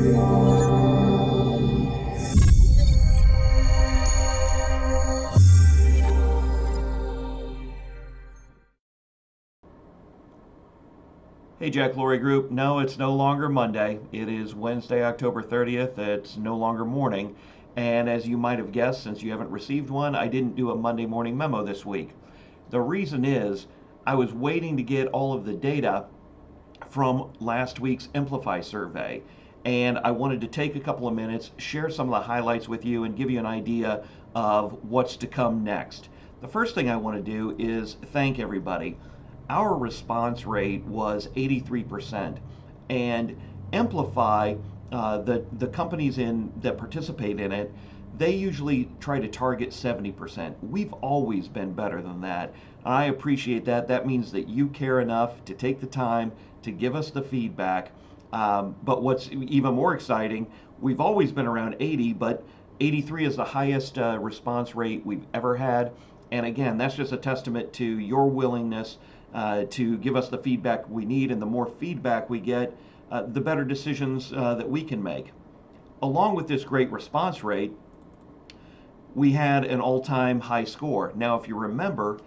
Hey, Jack Laurie Group. No, it's no longer Monday. It is Wednesday, October 30th. It's no longer morning. And as you might have guessed, since you haven't received one, I didn't do a Monday morning memo this week. The reason is I was waiting to get all of the data from last week's Emplify survey. And I wanted to take a couple of minutes, share some of the highlights with you, and give you an idea of what's to come next. The first thing I want to do is thank everybody. Our response rate was 83%, and Amplify, the companies that participate in it, they usually try to target 70%. We've always been better than that. I appreciate that. That means that you care enough to take the time to give us the feedback. But what's even more exciting, we've always been around 80, but 83 is the highest response rate we've ever had. And again, that's just a testament to your willingness to give us the feedback we need. And the more feedback we get, the better decisions that we can make. Along with this great response rate, we had an all-time high score. Now, if you remember,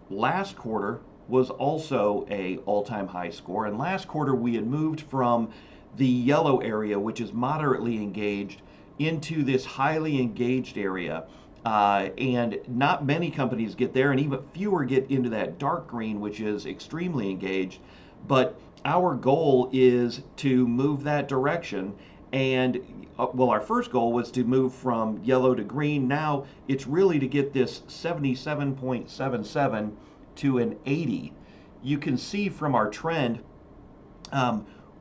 last quarter was also a all-time high score, and last quarter we had moved from the yellow area, which is moderately engaged, into this highly engaged area. And not many companies get there, and even fewer get into that dark green, which is extremely engaged. But our goal is to move that direction. And well, our first goal was to move from yellow to green. Now it's really to get this 77.77 to an 80. You can see from our trend,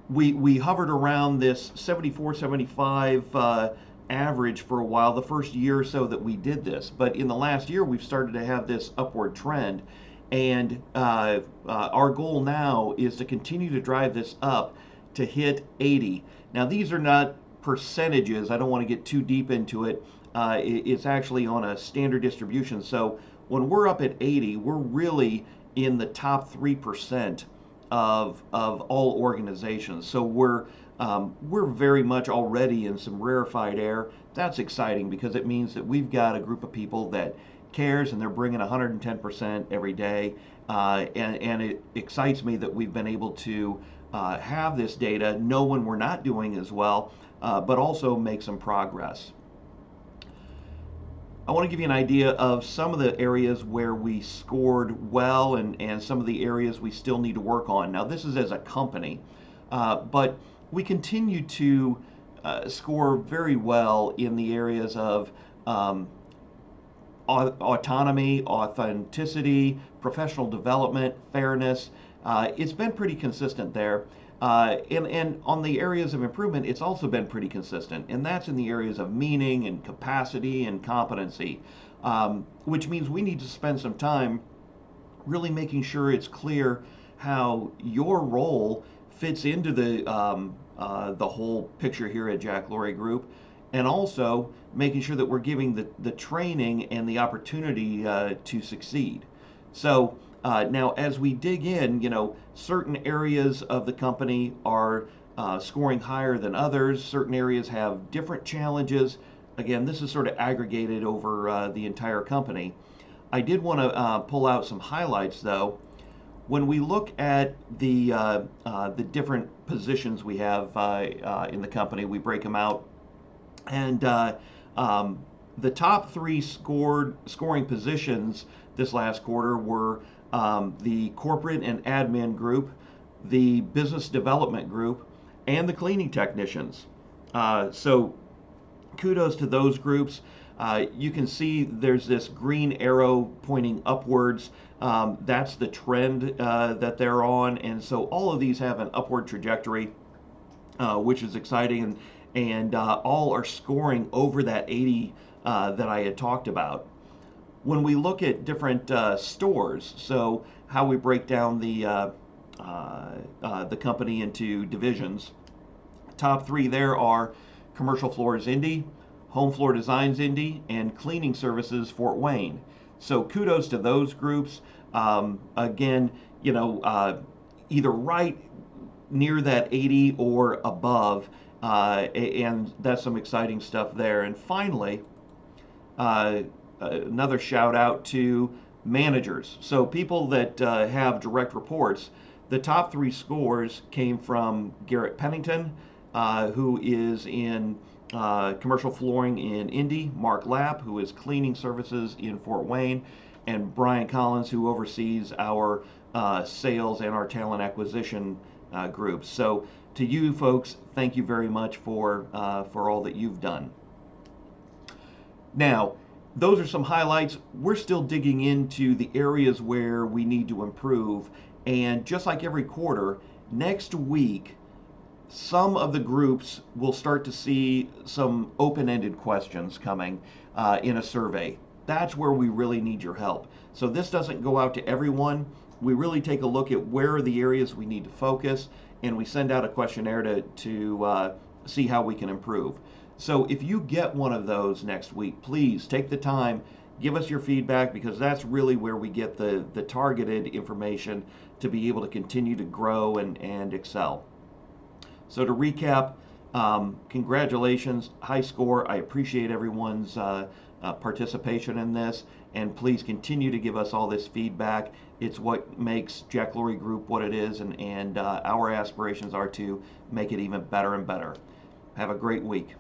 we hovered around this 74, 75 average for a while, the first year or so that we did this. But in the last year, we've started to have this upward trend. And our goal now is to continue to drive this up to hit 80. Now, these are not percentages. I don't want to get too deep into it. It's actually on a standard distribution. So when we're up at 80, we're really in the top 3% of all organizations. So we're very much already in some rarefied air. That's exciting because it means that we've got a group of people that cares, and they're bringing 110% every day. And it excites me that we've been able to have this data, know when we're not doing as well, but also make some progress. I want to give you an idea of some of the areas where we scored well, and some of the areas we still need to work on. Now, this is as a company, but we continue to score very well in the areas of autonomy, authenticity, professional development, fairness. It's been pretty consistent there. And on the areas of improvement, it's also been pretty consistent. And that's in the areas of meaning and capacity and competency, which means we need to spend some time really making sure it's clear how your role fits into the whole picture here at Jack Laurie Group, and also making sure that we're giving the training and the opportunity to succeed. So now, as we dig in, certain areas of the company are scoring higher than others. Certain areas have different challenges. Again, this is sort of aggregated over the entire company. I did want to pull out some highlights, though. When we look at the different positions we have in the company, we break them out, and the top three scoring positions this last quarter were the corporate and admin group, the business development group, and the cleaning technicians. So kudos to those groups. You can see there's this green arrow pointing upwards. That's the trend that they're on. And so all of these have an upward trajectory, which is exciting. And all are scoring over that 80 that I had talked about. When we look at different stores, so how we break down the company into divisions, top three there are Commercial Floors Indy, Home Floor Designs Indy, and Cleaning Services Fort Wayne. So kudos to those groups. Again, either right near that 80 or above, and that's some exciting stuff there. And finally, uh, another shout out to managers. So people that have direct reports. The top three scores came from Garrett Pennington, who is in commercial flooring in Indy, Mark Lapp, who is cleaning services in Fort Wayne, and Brian Collins, who oversees our sales and our talent acquisition groups. So to you folks, thank you very much for all that you've done. Now, those are some highlights. We're still digging into the areas where we need to improve. And just like every quarter, next week, some of the groups will start to see some open ended questions coming in a survey. That's where we really need your help. So this doesn't go out to everyone. We really take a look at where are the areas we need to focus, and we send out a questionnaire to see how we can improve. So if you get one of those next week, please take the time, give us your feedback, because that's really where we get the targeted information to be able to continue to grow and excel. So to recap, congratulations, high score. I appreciate everyone's participation in this, and please continue to give us all this feedback. It's what makes Jack Laurie Group what it is, and our aspirations are to make it even better and better. Have a great week.